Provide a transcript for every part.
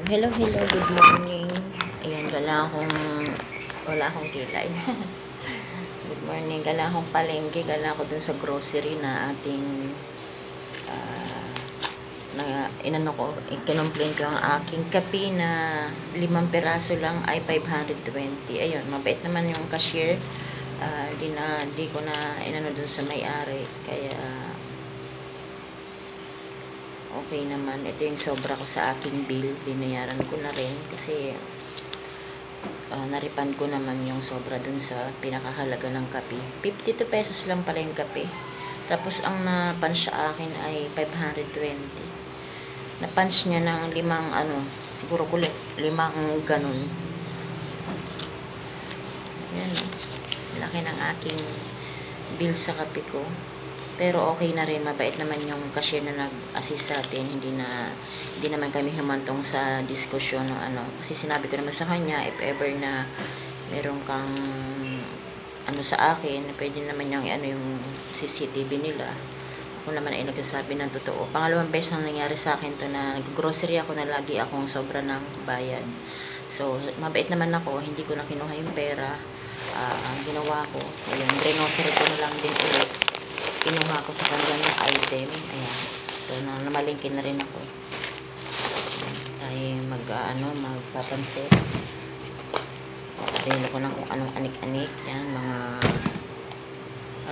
Hello, good morning. Ayan, wala akong kilay. Good morning, wala akong palengke, wala ako dun sa grocery na ating inano ko, i-complain ko ang aking kape na 5 peraso lang ay 520. Ayun, mabait naman yung cashier. Di ko na inano dun sa may-ari, kaya okay naman. Ito yung sobra ko sa aking bill, binayaran ko na rin kasi naripan ko naman yung sobra dun sa pinakahalaga ng kape. 52 pesos lang pala yung kape, tapos ang na-punch sa akin ay 520. Na-punch niya ng 5 siguro kulit 5 ganun. Yan, laki ng aking bill sa kape ko. Pero okay na rin, mabait naman yung cashier na nag-assist sa atin. Hindi naman kami humantong sa diskusyon ng kasi sinabi ko naman sa kanya, if ever na meron kang sa akin, pwede naman yung yung CCTV nila. Ako naman ay nagsasabi ng totoo. Pangalawang beses nang nangyari sa akin to na nag-grocery ako na lagi akong sobra ng bayad. So, mabait naman ako, hindi ko na kinuha yung pera. Ang ginawa ko, ayun, grocery ko na lang din ulit. Kinuha ko sa kanya yung item. Ayan. So, namalingkin na rin ako. Tayo magpapansit. Patayin ko ng kung anong anik-anik. Yan, mga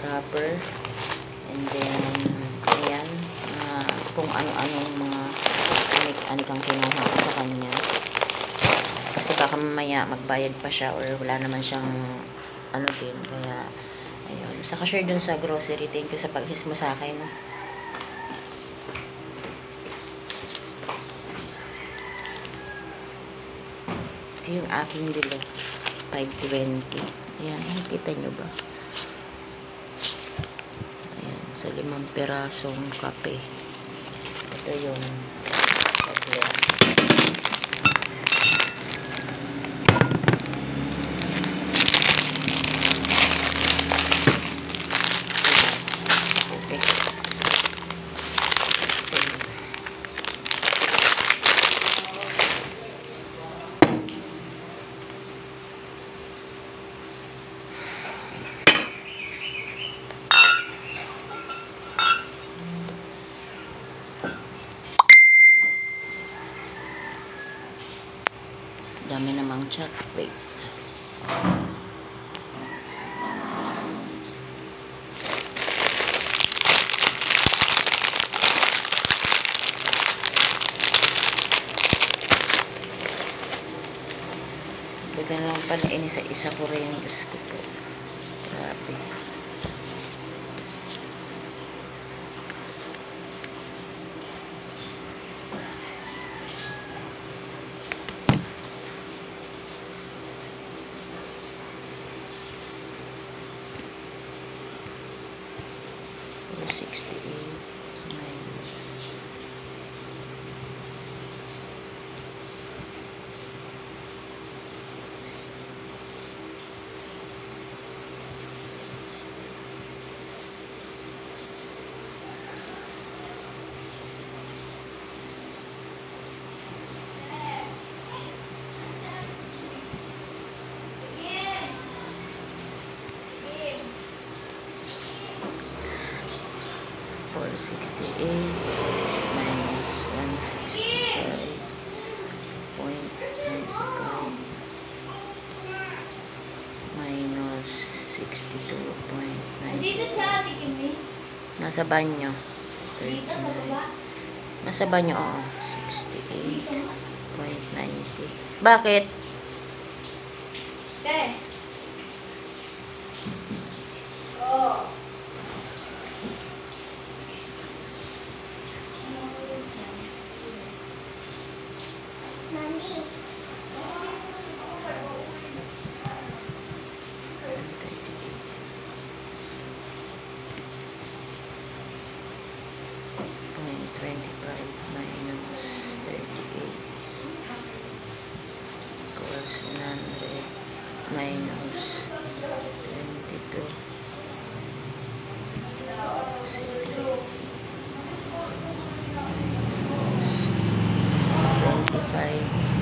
wrapper. And then, ayan, kung ano-anong mga anik-anik ang kinuha ko sa kanya. Kasi baka mamaya magbayad pa siya or wala naman siyang din. Kaya, ayun. Sa cashier dun sa grocery, thank you sa pag-assist mo sa akin. Ito yung aking bilo. 520. Ayan, nakikita nyo ba? Ayan, sa 5 perasong kape. Ito yung chocolate. Dami namang chat. Wait. Buti na lang pala inisa-isa ko rin yung Diyos ko po. Grabe. $468 minus 165.95 minus 62.90. Nasa banyo. 39. Nasa banyo, 68.90. Bakit? Oh. Mami. Minus 38 equals 100 minus 22 minus 25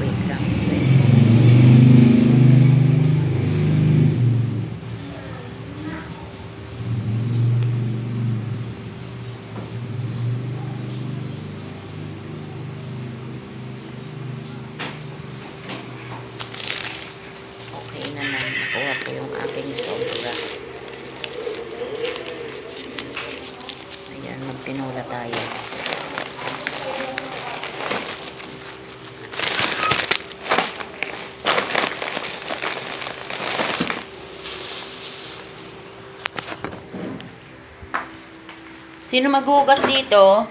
aking sobra. Ayan, magtinola tayo. Sino maghugas dito?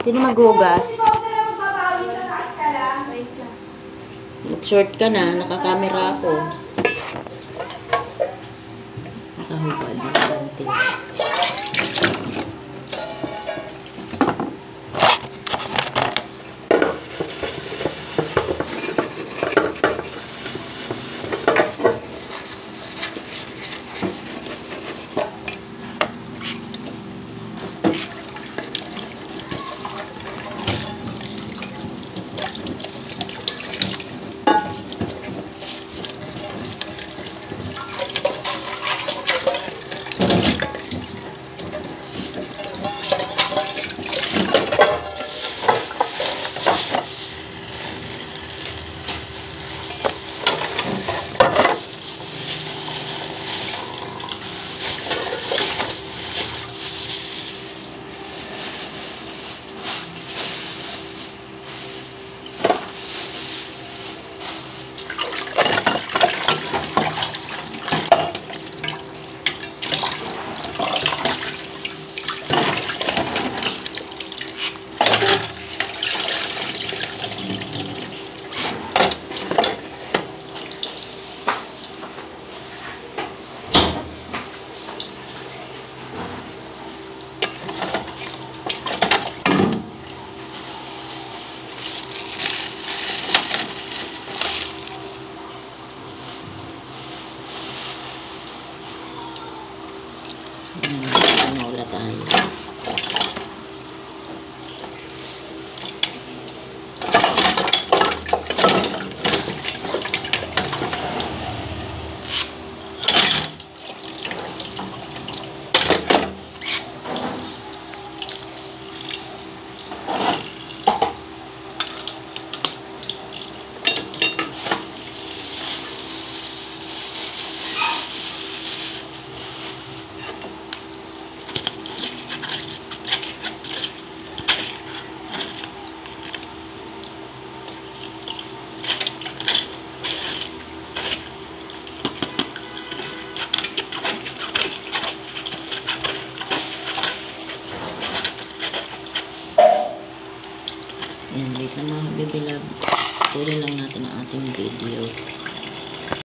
Sino maghugas? Mag-short ka na, nakakamera ako. Nakahubad ng konti. Tinola tayo. Yan, wait na mga baby love. Tuloy lang natin ang ating video.